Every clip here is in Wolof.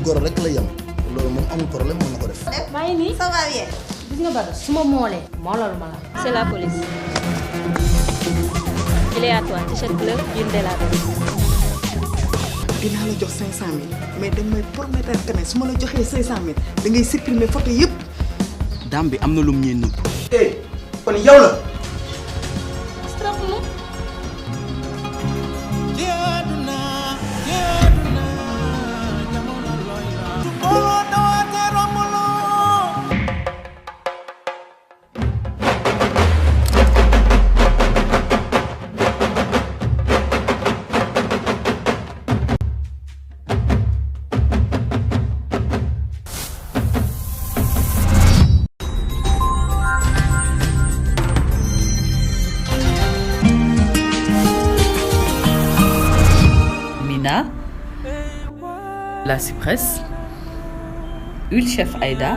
goro rek la yem loolu moom amul problème mën na ko def. maa ngi nii ça va bien. gis nga Badou su ma moolee moolalu ma la. C'est la police. Il est à toi, t-shirt bleu, une de la dinaa la jox 500000 mais da may promettre tamit su ma la joxee 500000 da ngay supprimer photo yëpp. daam bi am na lu mu ñuy nëbb. kon yow la. La Cypresse Huile Chef Aïda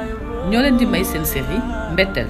ñoo leen di may seen série Mbetteel.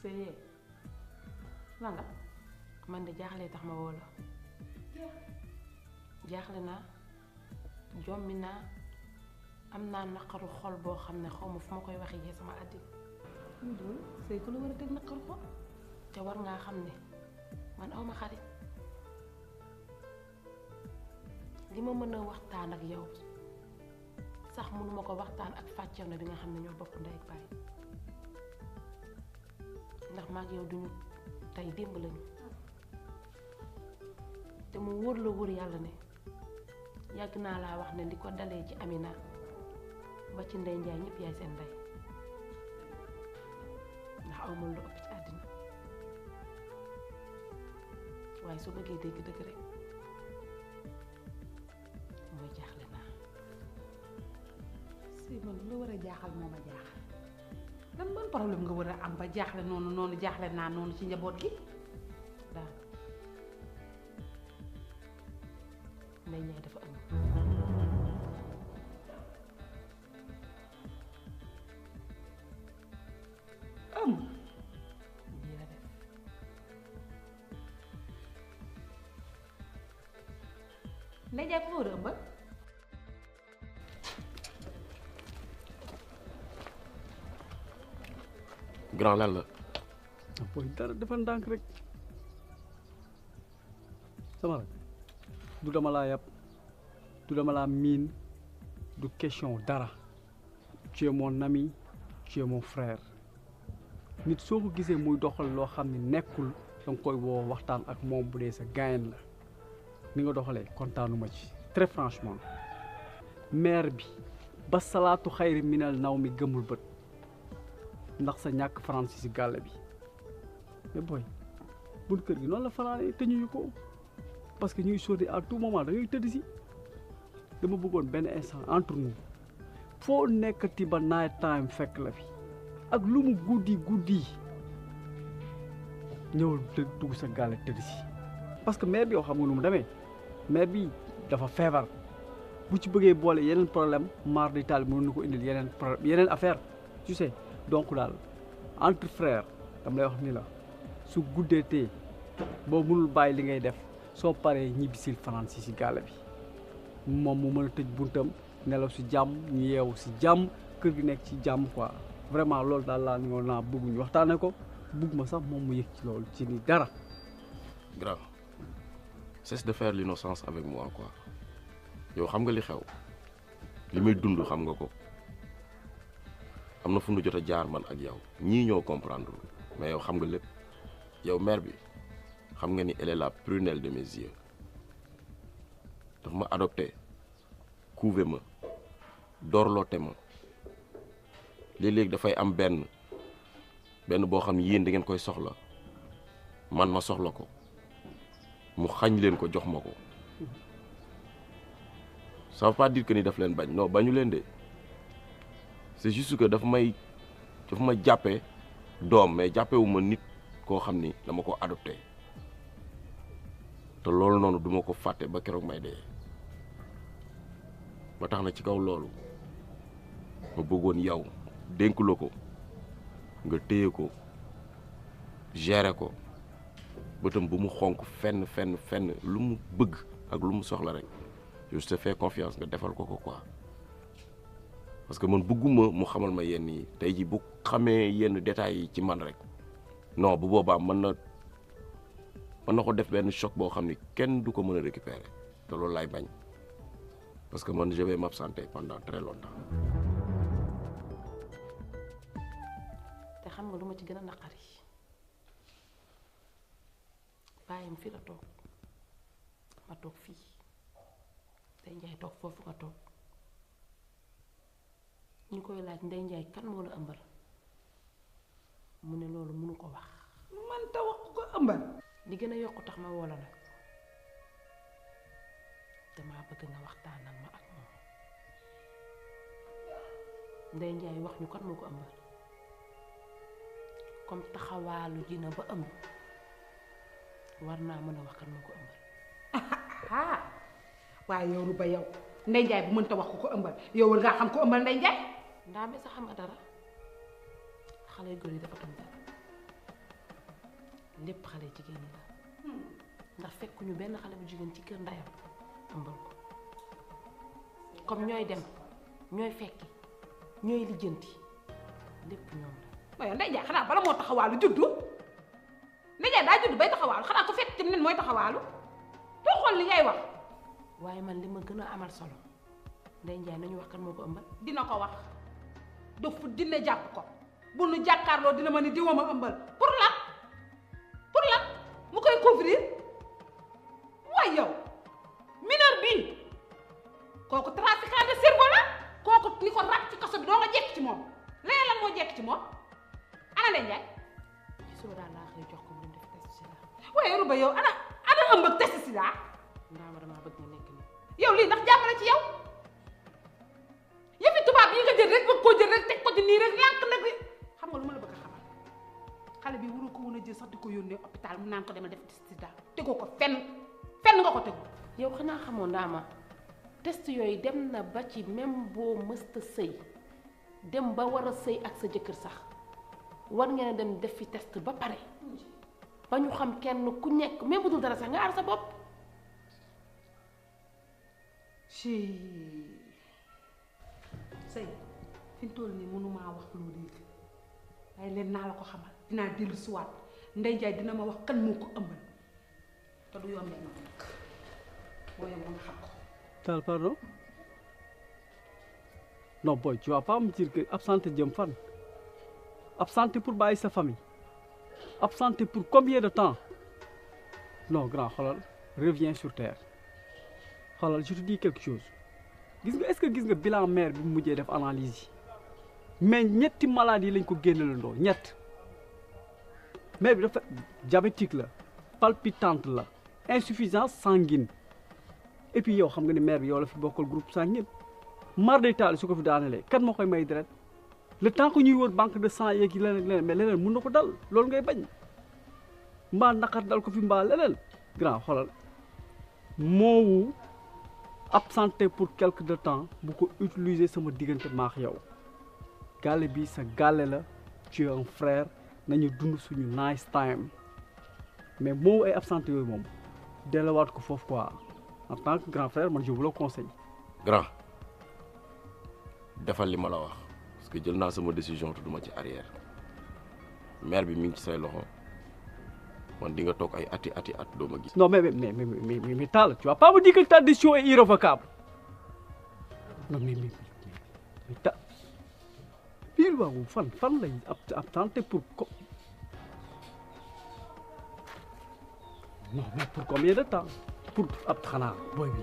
sëy lan la man de jaaxle tax ma woo la jaaxle naa jommi naa am naa naqaru xol boo xam ne xaw ma fu ma koy waxee ci sama àddina mu dul sëy ku la war a teg naqaru xol te war ngaa xam ne man awma xarit li ma mën a waxtaan ak yow sax mënuma ko waxtaan ak fàccew na bi nga xam ne ñoo bokk ndey ak baay ndax maag yow duñu tey démb lañu te mu wóor la wóor yàlla ne yàgg naa laa wax ne li ko dalee ci Amina ba ci Ndey Njaay ñëpp yaay seen ndey ndax aw ma lu ëpp ci àddina waaye su bëggee dégg dëgg rek mooy jaaxle naa. si man lu war a jaaxal moo ma jaaxal lan ban problème nga war a am ba jaaxle noonu jaaxle naa noonu ci njaboot gi daal Ndey Njaay dafa am lii la def Ndey Njaay ko war a ëmbal grand lan la. booy dara defal ndànk rek sama rek du dama laa yàpp du dama laa miin du question dara tu es mon ami tu es mon frère nit soo ko gisee muy doxal loo xam ne nekkul da nga koy woo waxtaan ak moom bu dee sa gaayen la ni nga doxalee kontaanuma ci très franchement maire bi ba salaatu xayri minal naw mi gëmul bët ndax sa ñàkk France si gàlle bi mais booy bunt kër gi noonu la fanaanee te ñu ko parce que ñuy sauter à tout moment da ngay tëdd si dama bëggoon benn instant entre nous foo nekkati ba night time fekk la fi ak lu mu guddi ñëwal dugg sa gàlle tëdd si parce que maire bi yow xam nga nu mu demee maire bi dafa feebar bu ci bëggee boole yeneen problème mar di taal mënu na ko indil yeneen problème yeneen affaire tu sais donc daal entre frères dama lay wax ni la su guddeetee boo mënul bàyyi li ngay def soo paree ñibbisil fanaan si gàlle bi moom mu mën a tëj buntam nelaw si jàmm ñu yeewu si jàmm kër gi nekk ci jàmm quoi vraiment loolu daal laa ni woon naa bëgguñu waxtaane ko bëgg ma sax moom mu yëg ci loolu ci ni dara. grand cesse de faire l'innocence avec moi quoi yow xam nga li xew li may dund xam nga ko am na fu nu jot a jaar man ak yow ñii ñoo comprendre mais yow xam nga lépp yow mère bi xam nga ni elle est la prunelle de mes yeux daf ma adopté couvé ma dorloote ma léeg-léeg dafay am benn boo xam ne yéen da ngeen koy soxla man ma soxla ko mu xañ leen ko jox ma ko ça veut pas dire que ni daf leen bañ non bañu leen de c'est juste que daf ma jàppee doom mais jàppewu ma nit koo xam ni dama ko adopté te loolu noonu duma ko fàtte ba keroog may dee ba tax na ci kaw loolu ma bëggoon yow dénk la ko nga téye ko gérer ko bëtam bu mu xonk fenn lu mu bëgg ak lu mu soxla rek je te fais confiance nga defal ko quoi parce que man bëgguma mu xamal ma yenn yi tey ji bu xamee yenn détails yi ci man rek non bu boobaa mën na ko def benn choc boo xam ni kenn du ko mën a récupérer te loolu laay bañ parce que man je vais m'absenter pendant très longtemps. te xam nga lu ma ci gën a naqari bàyyam fi la toog ma toog fii Ndeye Ndiaye toog foofu nga toog ñu koy laaj Ndeye Ndiaye kan moo la ëmbal mu ne loolu mënu ko wax. man ta wax ko ëmbal. li gën a yokku tax ma woola nag damaa bëgg nga waxtaanal ma ak moom Ndeye Ndiaye wax ñu kan moo ko ëmbal comme taxawaalu ji na ba ëmb war naa mën a wax kan moo ko ëmbal. waaye yow Ruba yow Ndeye Ndiaye bu mënta wax ko ëmbal yow war ngaa xam ko ëmbal Ndeye Ndiaye. ndaa mi sax xam nga dara xale góor yi dafa tam dara lépp xale jigéen ñi la ndax fekkuñu benn xale bu jigéen ci kër ndayam ëmbal ko comme ñooy dem ñooy fekki ñooy lijjanti lépp ñoom la. waaye Ndeye Ndiaye xanaa bala moo taxawaalu juddu Ndeye Ndiaye daa juddu bay taxawaalu xanaa ko fekk ci nen mooy taxawaalu doo xool li ngay wax. waaye man li ma gën a amal solo Ndeye Ndiaye nañu wax kan moo ko ëmbal. dina ko wax dofu dina jàpp ko bu nu jàkkaarloo dina ma ni diwa ma ëmbal pour lan mu koy couvrir waaye yow mineur bii kooku trafiquant de cerveau la kooku ni ko ràpp ci kaso bi doo nga jekk ci moom leneen lan moo jekk ci moom ana Ndeye Ndiaye. ci suba daal laa xëy jox ko mu dem def test sida. waaye Ruba yow ana ëmb ak test sida. ndaa ma damaa bëgg nga nekk nii. yow lii ndax jàmm la ci yow yëfi tubaab yi nga jël rek bëgg koo jël rek teg ko ci nii rek lànk nag bi xam nga lu ma la bëgg a xamal xale bi waru ko woon a jël sax di ko yónnee hôpital mu naan ko demal def test sida tegoo ko fenn nga ko tegu. yow xanaa xamoo ndaama test yooyu dem na ba ci même boo mësta sëy dem ba war a sëy ak sa jëkkër sax war ngeen a dem def fi test ba pare ba ñu xam kenn ku nekk même bu dul dara sax nga aar sa bopp. sëy fi mu toll nii mënumaa wax loo dégg waaye leen naa la ko xamal dinaa dellu siwaat Ndeye Ndiaye dina ma wax kan moo ko ëmbal te du yombee noonu nag boo yem nga xam ko. Tal, pardon? Non, boy, tu vas pas me dire que absenté jëm fan. Absenté pour bàyyi sa famille. Absenté pour combien de temps? Non, grand, xoolal, reviens sur terre. Xoolal, je te dis quelque chose. Gis nga est-ce que gis nga bilan mère bi mu mujjee def analyse yi mais ñetti maladies lañ ko génnelandoo ñett mère bi dafa diabétique la palpitante la insuffisance sanguine et puis yow xam nga ni mère bi yow la fi bokkal groupe sanguin mar day taal su ko fi daanelee kan moo koy may deret le temps que ñuy wër banque de sang yeeg yi leneen mais leneen mun na ko dal loolu ngay bañ mbaa naqar dal ko fi mbaa leneen grand xoolal moowu absenté pour quelque de temps bu ko utiliser sama diggante maax yow gàlle bi sa gàlle la tu es un frère nañu dund suñu nice time mais moo ay absenté yooyu moom delluwaat ko foofu quoi en tant que grand frère man je vous le conseille. grand defal li ma la wax parce que jël naa sama décision te duma ci arrière mère bi mi ngi ci say loxo man di nga toog ay ati at doo ma gis. non mais Talla tu vas pas me dire que ta décision est irrévocable non mais ta biir waaw fan lay absenté pour non mais pour combien de temps pour ab xanaa booy bi.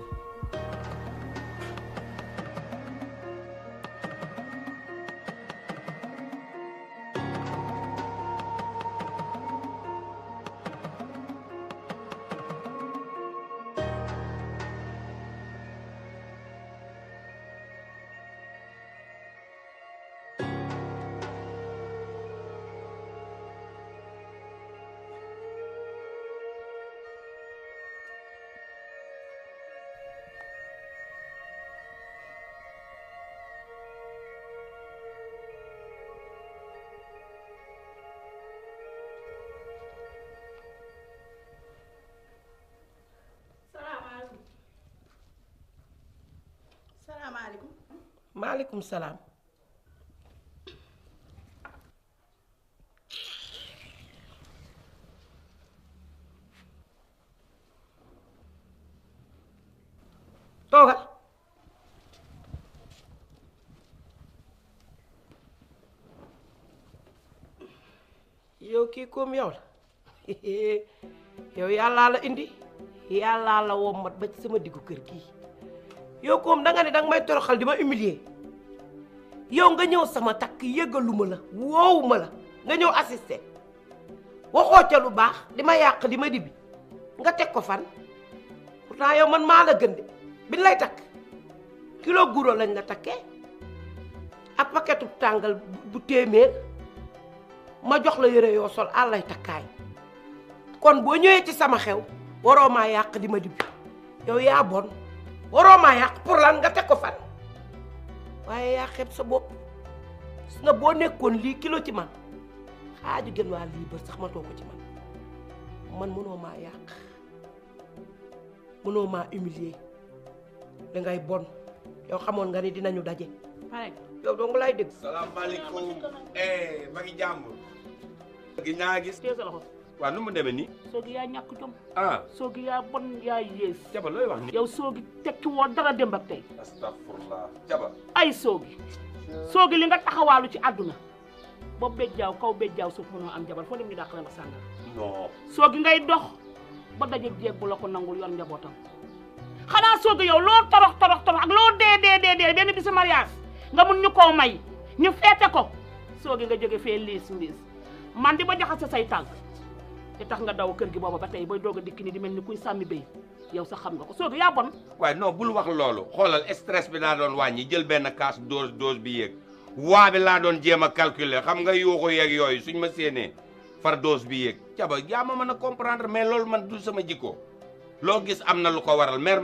maaleykum salaam. toogal. yow kii koom yow la yow yàllaa la indi yàllaa la wommat ba ci sama diggu kër gii yow koom danga ne danga may toroxal di ma humilier yow nga ñëw sama takk yëgaluma la woowuma la nga ñëw assister waxoo ca lu baax di ma yàq di ma dibi nga teg ko fan pourtant yow man maa la gën de biñ lay takk kilo guro lañ la takkee ak paquetu tàngal bu téeméer ma jox la yére yoo sol àllay takkaay kon boo ñëwee ci sama xew waroo maa yàq di ma dibi yow yaa bon waroo maa yàq pour lan nga teg ko fan waaye yaa xeeb sa bopp su nga boo nekkoon lii kilo ci man xaaju gën waa lii ba sax ma too ko ci man mënoo maa yàq mënoo maa humilier dangay bon yow xamoon nga ni dinañu daje yow doo nga lay dégg. salaamaaleykum ma ngi jàmm. gis naa gis. tee sa loxo. waaw nu mu demee nii. Soogi yaa ñàkk jom. Soogi yaa bon yaa yées. Jaba looy wax ni yow Soogi tekki woo dara démb ak tey. astafurlah Jaba. ay Soogi li nga taxawaalu ci àdduna boobu bejjaaw kaw bejjaaw suuf mënoo am jabar foo dem ñu dàqale ma sàngal. non. Soogi ngay dox ba daje jeeg bu la ko nangul yor njabootam xanaa Soogi yow loo torox ak loo dee benn bisu mariage nga mun ñu koo may ñu feete ko Soogi nga jóge fee liis man di ba jaxase say tànk te tax nga daw kër gi booba ba tey booy doog a dikk ni di mel ni kuy sàmmi béy yow sax xam nga ko Soogi yaa bon. waaye non bul wax loolu xoolal stress bi laa doon wàññi jël benn kaas dose bi yéeg waa bi laa doon jéem a calculer xam nga yuuxu yeeg yooyu suñ ma séenee far dose bi yéeg Jaba yaa ma mën a comprendre mais loolu man du sama jikko loo gis am na lu ko waral mère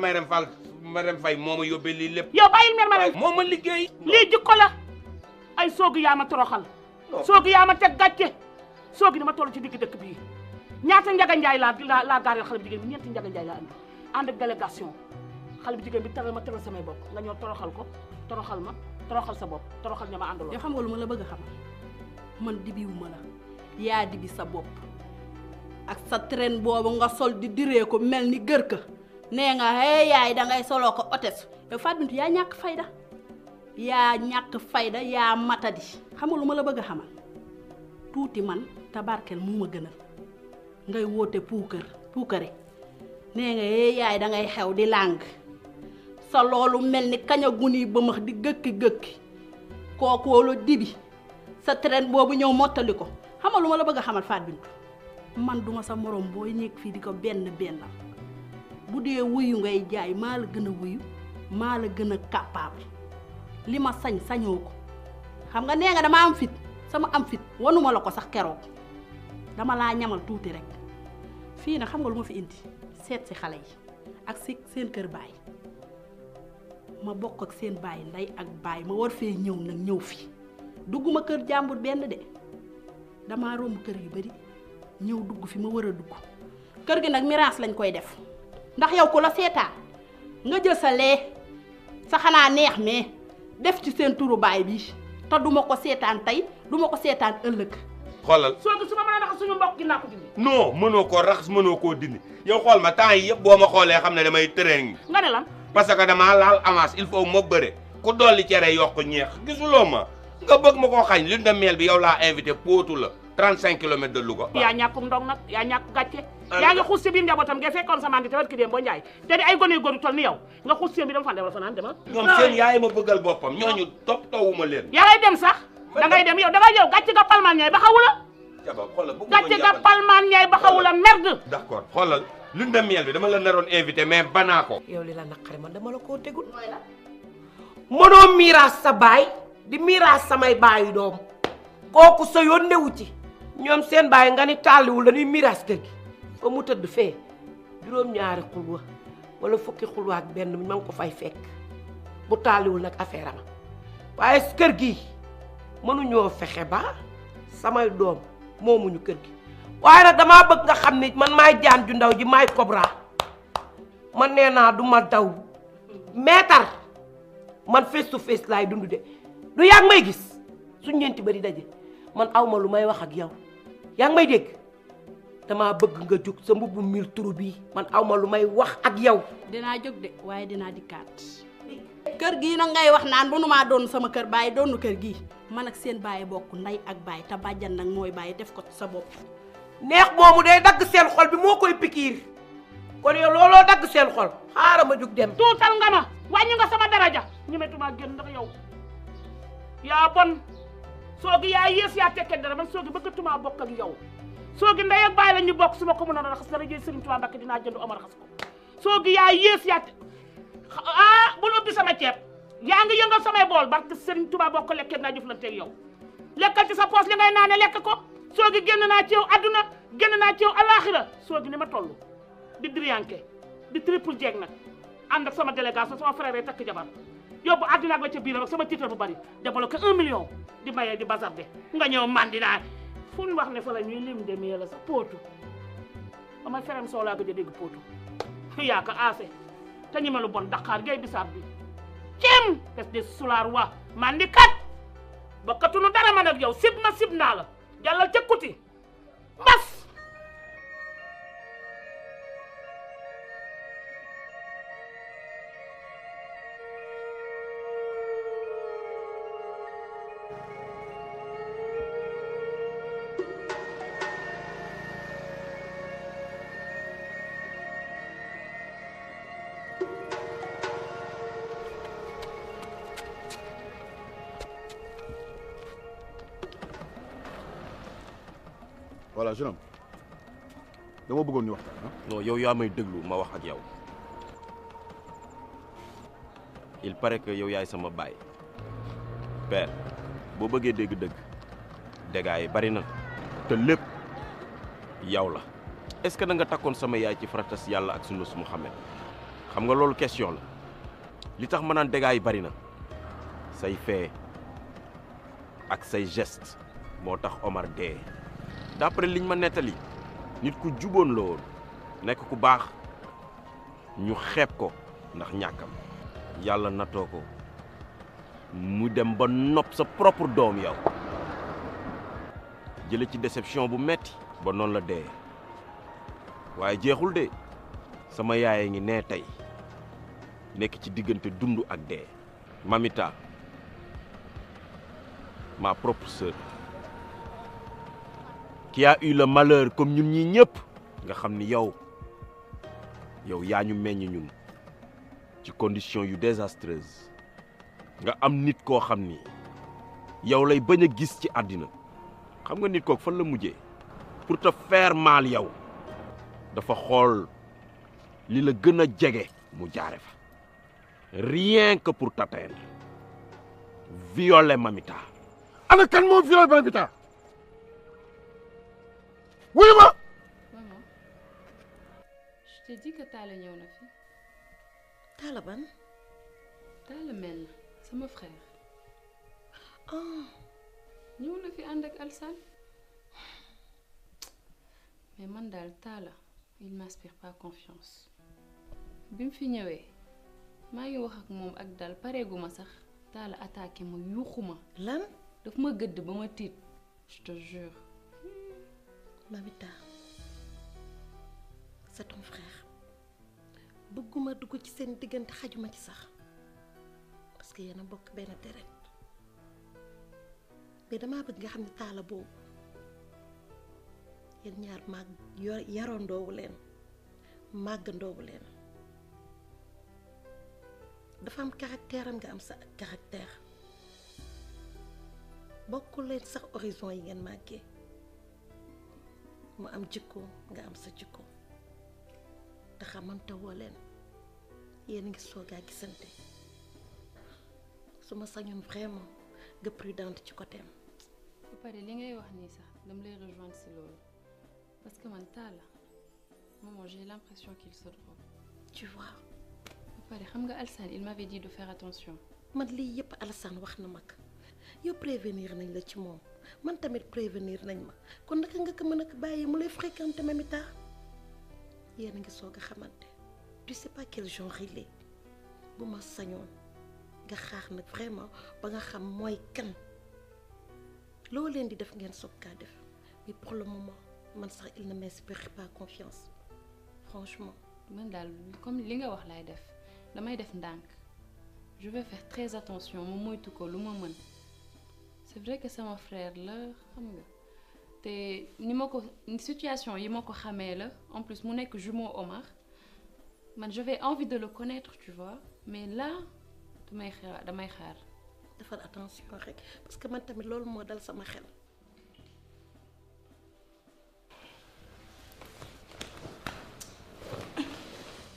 Marème Faye moo ma yóbbee lii lépp. yow bàyyil mère Marème moo ma liggéey. lii jikko la ay Soogi yaa ma toroxal. Soogi yaa ma teg gàcce Soogi dama toll ci digg dëkk bii ñaata Njaga Njaay laa gaareel xale bu jigéen bi ñeenti Njaga Njaay laa andi ànd ak délégation xale bu jigéen bi teral ma teral samay bopp nga ñëw toroxal ko toroxal ma toroxal sa bopp toroxal ña ma àndaloon. yow xam nga lu ma la bëgg a xamal man dibiwuma la yaa dibi sa bopp ak sa train boobu nga sol di diree ko mel ni gër ka nee nga hey yaay dangay soloo ko otes yow Fatou Bintou yaa ñàkk fayda yaa matadi xam nga lu ma la bëgg a xamal tuuti man tabarkel mu ma gënal ngay woote puukare nee nga hey yaay dangay xew di làng sa loolu mel ni kañ a guni ba max di gëkki kookoolu dibi sa train boobu ñëw mottali ko xam nga lu ma la bëgg a xamal Fatou Bintou man duma sa morom booy nekk fii di ko benn bu dee wuyu ngay jaay maa la gën a wuyu maa la gën a capable li ma sañoo ko xam nga nee nga dama am fit sama am fit wanuma la ko sax keroog dama laa ñamal tuuti rek fii na xam nga lu ma fi indi seet si xale yi ak si seen kër baay ma bokk ak seen baay ndey ak baay ma war fee ñëw nag ñëw fi dugguma kër jàmbur benn de damaa romb kër yu bari ñëw dugg fi ma war a dugg kër gi nag miraas lañ koy def ndax yow ku la seetaan nga jël sa lee sa xanaa neex mais def ci seen turu baay bi te duma ko seetaan tey duma ko seetaan ëllëg. xoolal Soogi su ma mën a raxas suñu mbokk gi naa ko dindi. non mënoo koo raxas mënoo koo dindi yow xool ma temps yi yëpp boo ma xoolee xam ne damay tërëng. nga ne lan. parce que damaa laal avance il faut ma bëre ku dolli cere yokk ñeex gisuloo ma nga bëgg ma koo xañ lune de miel bi yow laa invité Potou la 35 kilomètres de Louga. yaa ñàkkum ndong nag yaa ñàkk gàcce. yaa ngi xuus si biir njabootam nga fekkoon sa mandi te war ki dem boo njaay te di ay gone yu góor yu toll ni yow nga xuus seen bi dama fan demal fanaan demal. ñoom seen yaay ma bëggal boppam ñooñu toppatoowuma leen. yaa ngay dem sax dangay dem yow dangay yow gàcce nga palmaan ñaay ba xawu la. Jaba xoolal bëgg gàcce nga palmaan ñaay ba xawu la merde. d'accord xoolal lune de miel bi dama la naroon invité mais banaa ko. yow li la naqari man dama la koo tegul. mënoo miiraas sa baay di miiraas samay baayu doom kooku sa yoon newu ci ñoom seen baay nga ni tàlliwul dañuy miiraas kër gi fa mu tëdd fee juróom-ñaari xulwa wala fukki xulwa ak benn ma ngi ko fay fekk bu tàlliwul nag affaire am waaye kër gi mënuñoo fexe ba samay doom moomuñu kër gi waaye nag damaa bëgg nga xam ni man maay jaan ju ndaw ji maay Cobra man nee naa du ma daw meetar man face to face laay dund de du yaa ngi may gis suñ ñeenti bari daje man awma lu may wax ak yow yaa ngi may dégg damaa bëgg nga jóg sa mbubbu mil turu bii man awma lu may wax ak yow. dinaa jóg de waaye dinaa dikkaat. kër gii nag ngay wax naan bu nu maa doon sama kër bàyyi doonu kër gii man ak seen bàyyi bokk ndey ak bàyyi te bàjjan nag mooy bàyyi def ko sa bopp. neex moomu day dagg seen xol bi moo koy pikiir kon yow looloo dagg seen xol xaaral ma jug dem. tuutal nga ma wàññi nga sama daraja ñemetuma génn ndax yow yaa bon soogi yaa yées yaa tekkee dara man soogi bëggatuma bokk ak yow soogi ndey ak bàyyi la ñu bokk su ma ko mënoon a raxas dara jëy Sëriñ Tuubaa Mbàkke dinaa jënd Omar raxas ko soogi yaa yées yaa bul ubbi sama ceeb yaa ngi yëngal samay bool barke Sëriñ Tuubaa boo ko lekkee naa jëflanteeg yow lekkal ci sa poos li ngay naane lekk ko soogi génn naa ci yow adduna génn naa ci yow alaaxira soogi ni ma toll di driyanke di triple jeeg nag ànd ak sama délégation sama frère yi takk jabar yóbbu àddina ak la ca biiram ak sama titre bu bari débloqué 1 million di mayee di bazarde nga ñëw mandi naa fu ñu wax ne fa la ñuy lim demee la sax pootu ba may ferem soo laa gëj a dégg pootu yaa ko aase te ñi ma lu bon Dakar gay bisaab bi cim des de sulaar wa mandi kat bokkatunu dara man ak yow sib ma sib naa la jàllal ca kuti mbas. voilà jeune homme dama bëggoon ñu waxtaan non yow yaa may déglu ma wax ak yow il paraît que yow yaay sama baay père boo bëggee dégg-dëgg dégâts yi bari na te lépp yow la est-ce que da nga takkoon sama yaay ci faratas yàlla ak sunna su Muhammad xam nga loolu question la li tax ma naan dégâts yi bari na say fait ak say geste moo tax Omar dee. d'après liñ ma nettali nit ku juboon la woon nekk ku baax ñu xeeb ko ndax ñàkkam yàlla natoo ko mu dem ba nopp sa propre doom yow jële ci déception bu metti ba noonu la dee waaye jeexul de sama yaay ngi nee tey nekk ci diggante dund ak dee Mamita ma propre sœur qui a eu le malheur comme ñun ñi ñëpp nga xam ni yow yaa ñu meññ ñun ci condition yu désastreuse nga am nit koo xam ni yow lay bañ a gis ci àddina xam nga nit kooku fan la mujjee pour te faire mal yow dafa xool li la gën a jege mu jaare fa rien que pour t'atteindre violer Mamita. ana kan moo violer Mamita wuyu ma. maman je t'ai dit que Talla ñëw na fi. Talla ban. Talla mel sama frère. oh. ñëw na fi ànd ak Alsane. mais man daal Talla il m'inspire pas confiance. bi mu fi ñëwee maa ngi wax ak moom ak dal pareeguma sax Talla attaqué ma yuuxu ma. lan. daf ma gëdd ba ma tiit je te jure. Mamita c'est ton frère bëgguma dugg ci seen diggante xajuma ci sax parce que yéen a bokk benn deret mais damaa bëgg nga xam ne Talla boobu yéen ñaar màgg yarandoowu leen màggandoowu leen dafa am caractère am nga am sa caractère bokkul leen sax horizon yi ngeen màggee mu am jikko nga am sa jikko te xamante woo leen yéen a ngi soogaa gisante su ma sañoon vraiment nga prudente ci côté am. ba pare li ngay wax nii sax dama lay rejoindre si loolu parce que man Talla maman j'ai l'impression qu'il se drogue. tu vois. ba pare xam nga Alsane il m'avait dit de faire attention. man lii yëpp Alsane wax na mag yow prévenir nañ la ci moom. man tamit prévenir nañ ma kon naka nga ko mën a bàyyi mu lay fréquenter Mamita yéen a ngi soog a xamante tu sais pas quel genre il est bu ma sañoon nga xaar nag vraiment ba nga xam mooy kan loo leen di def ngeen soog kaa def mais pour le moment man sax il ne m'inspire pas confiance franchement. man daal comme li nga wax laay def damay def ndànk je vais faire très attention mu moytu ko lu ma mën c'est vrai que sama frère la xam nga te ni ma ko situation yi ma ko xamee la en plus mu nekk jumeau Omar man j'avais envie de le connaître tu vois mais là damay xaar. defal attention rek parce que man tamit loolu moo dal sama xel.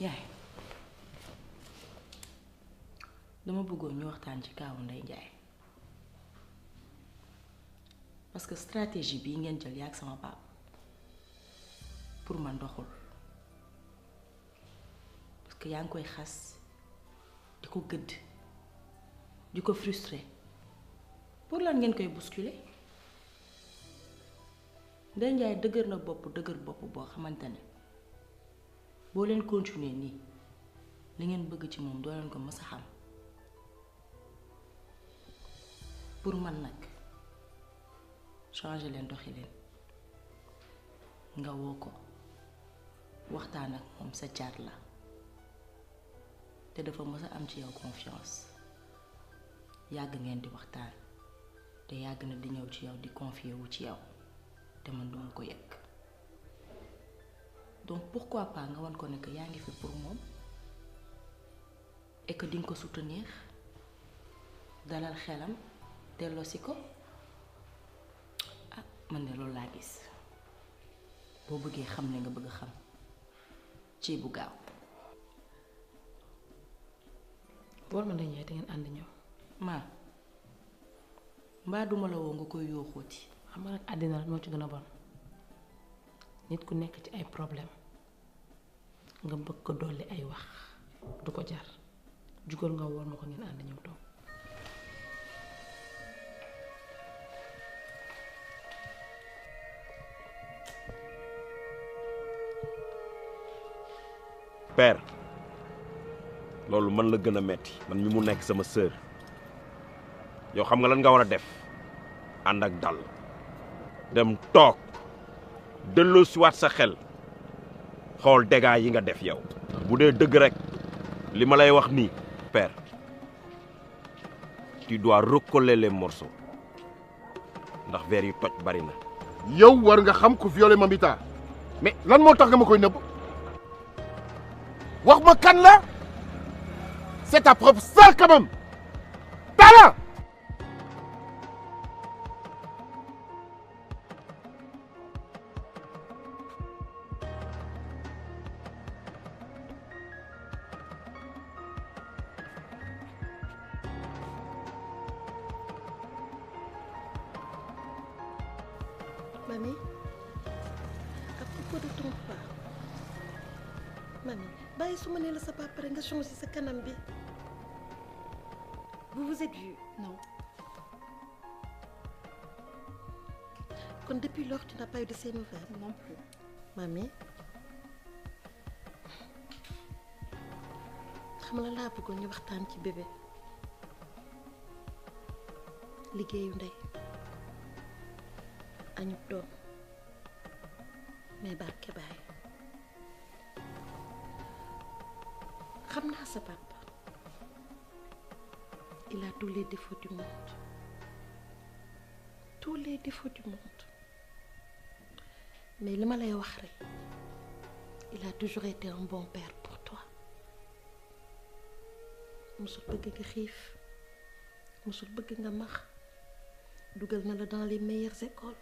yaay dama bëggoon ñu waxtaan ci kaawu Ndeye Ndiaye parce que stratégie bii ngeen jël yaak sama baab pour man doxul parce que yaa ngi koy xas di ko gëdd di ko frustré pour lan ngeen koy bousculer Ndeye Ndiaye dëgër na bopp boo xamante ne boo leen continuer nii li ngeen bëgg ci moom doo leen ko mës a xam pour man nag changer leen doxi leen nga woo ko waxtaan ak moom sa caat la te dafa mës a am ci yow confiance yàgg ngeen di waxtaan te yàgg na di ñëw ci yow di confier wu ci yow te man duma ko yëg donc pourquoi pas nga wan ko ne que yaa ngi fi pour moom et que di nga ko soutenir dalal xelam delloosi ko ah man ne loolu laa gis boo bëggee xam ne nga bëgg xam ci bu gaaw. bool ma Ndeye Ndiaye te ngeen ànd ñëw. maa mbaa duma la woo nga koy yooxooti. xam nga nag àddina la moo ci gën a bon nit ku nekk ci ay problème nga bëgg ko dolli ay wax du ko jar jugal nga woon ma ko ngeen ànd ñëw toog. père loolu man la gën a metti man mi mu nekk sama sœur yow xam nga lan nga war a def ànd ak dal dem toog delloo siwaat sa xel xool dégâts yi nga def yow bu dee dëgg rek li ma lay wax nii père tu dois recoller les morceaux ndax verre yi toj bari na. yow war nga xam ku violé Mamita mais lan moo tax nga ma koy nëbb wax ma kan la c'est ta propre sœur quand même Talla. Mamie, à propos de ton papa, Mamie, bàyyi su ma nee la sa papa rek nga changé sa kanam bi. Vous vous êtes vus? Non. Kon depuis lors tu n'as pas eu de ces nouvelles? Non plus. Mamie, xam nga laa bëggoon ñu waxtaan ci bébé. Liggéeyu ndey. añub doom mais barke baay xam naa sa papa il a tous les défauts du monde mais li ma lay wax rek il a toujours été un bon père pour toi musul bëgg nga xiif musul bëgg nga max dugal na la dans les meilleures écoles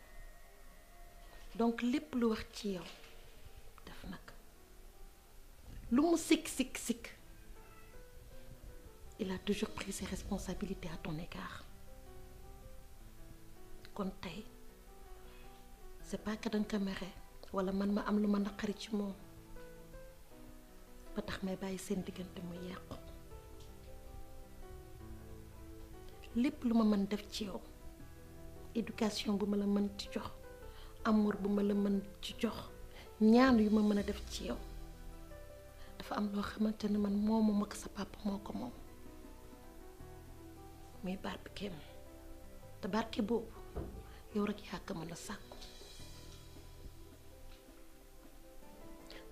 donc lépp lu wax ci yow def nag lu mu sikk il a toujours pris ses responsabilités à ton égard kon tey c'est pas que danga ko mere wala man ma am lu ma naqari ci moom ba tax may bàyyi seen diggante muy yàqu lépp lu ma mën def ci yow éducation bu ma la mën ci jox amour bu ma la mën ci jox ñaan yu ma mën a def ci yow dafa am loo xamante ne man moomu ma ko sa papa moo ko moom muy barkeem te barke boobu yow rek yaa ko mën a sàkku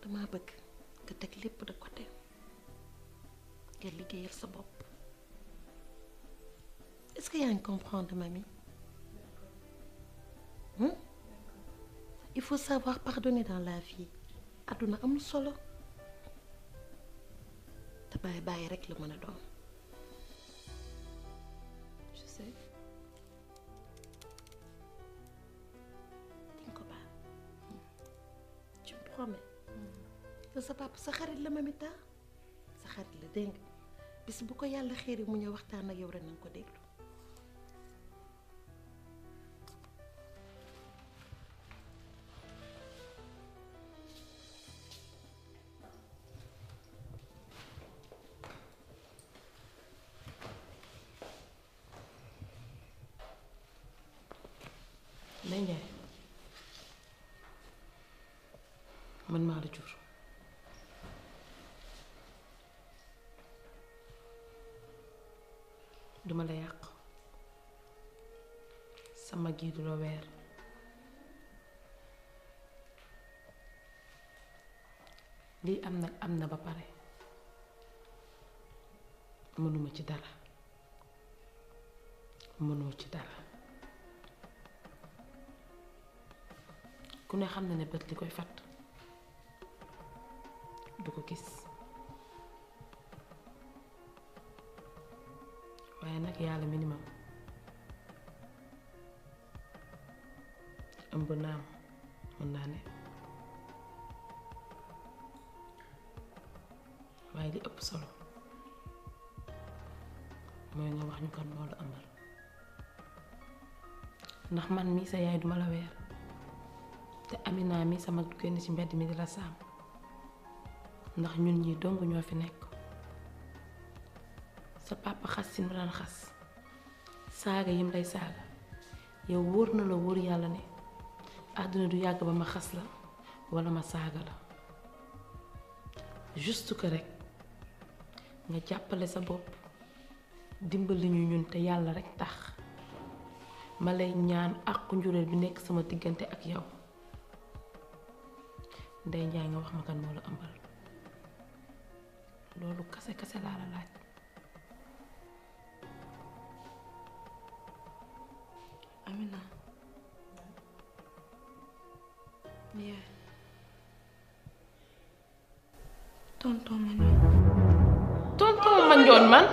dama bëgg nga teg lépp de côté nga liggéeyal sa bopp est-ce que yaa ngi comprendre mamie il faut savoir pardonner dans la vie àdduna amul solo te bàyyi rek la mën a doon. je sais. di nga ko baal. tu me promets. yow sa papa sa xarit la Mamita sa xarit la dégg nga bis bu ko yàlla xéeri mu ñëw waxtaan ak yow rek na nga ko déglu. Ndeye Ndiaye man maa la jur duma la yàq sama gi du la weer lii am na ba pare mënuma ci dara mënoo ci dara ku ne xam na ne bët li koy fatt du ko gis waaye nag yàlla minimum ëmb naam mën naa ne waaye li ëpp solo mooy nga wax ñu kan moo la ëmbal ndax man mii sa yaay duma la weer te Amina mi sama génn ci mbedd mi di la saam ndax ñun ñi dong ñoo fi nekk sa papa xas si mu daan xas saaga yim lay saaga yow wóor na la wóor yàlla ne àdduna du yàgg ba ma xas la walla ma saaga la juste que rek nga jàppale sa bopp dimbali ñu ñun te yàlla rek tax ma lay ñaan àqu njureel bi nekk sama diggante ak yow Ndeye Ndiaye nga wax ma kan moo la ëmbal loolu kase kase laa la laaj. Amina. yaay. tonton Mandione. tonton Mandione man.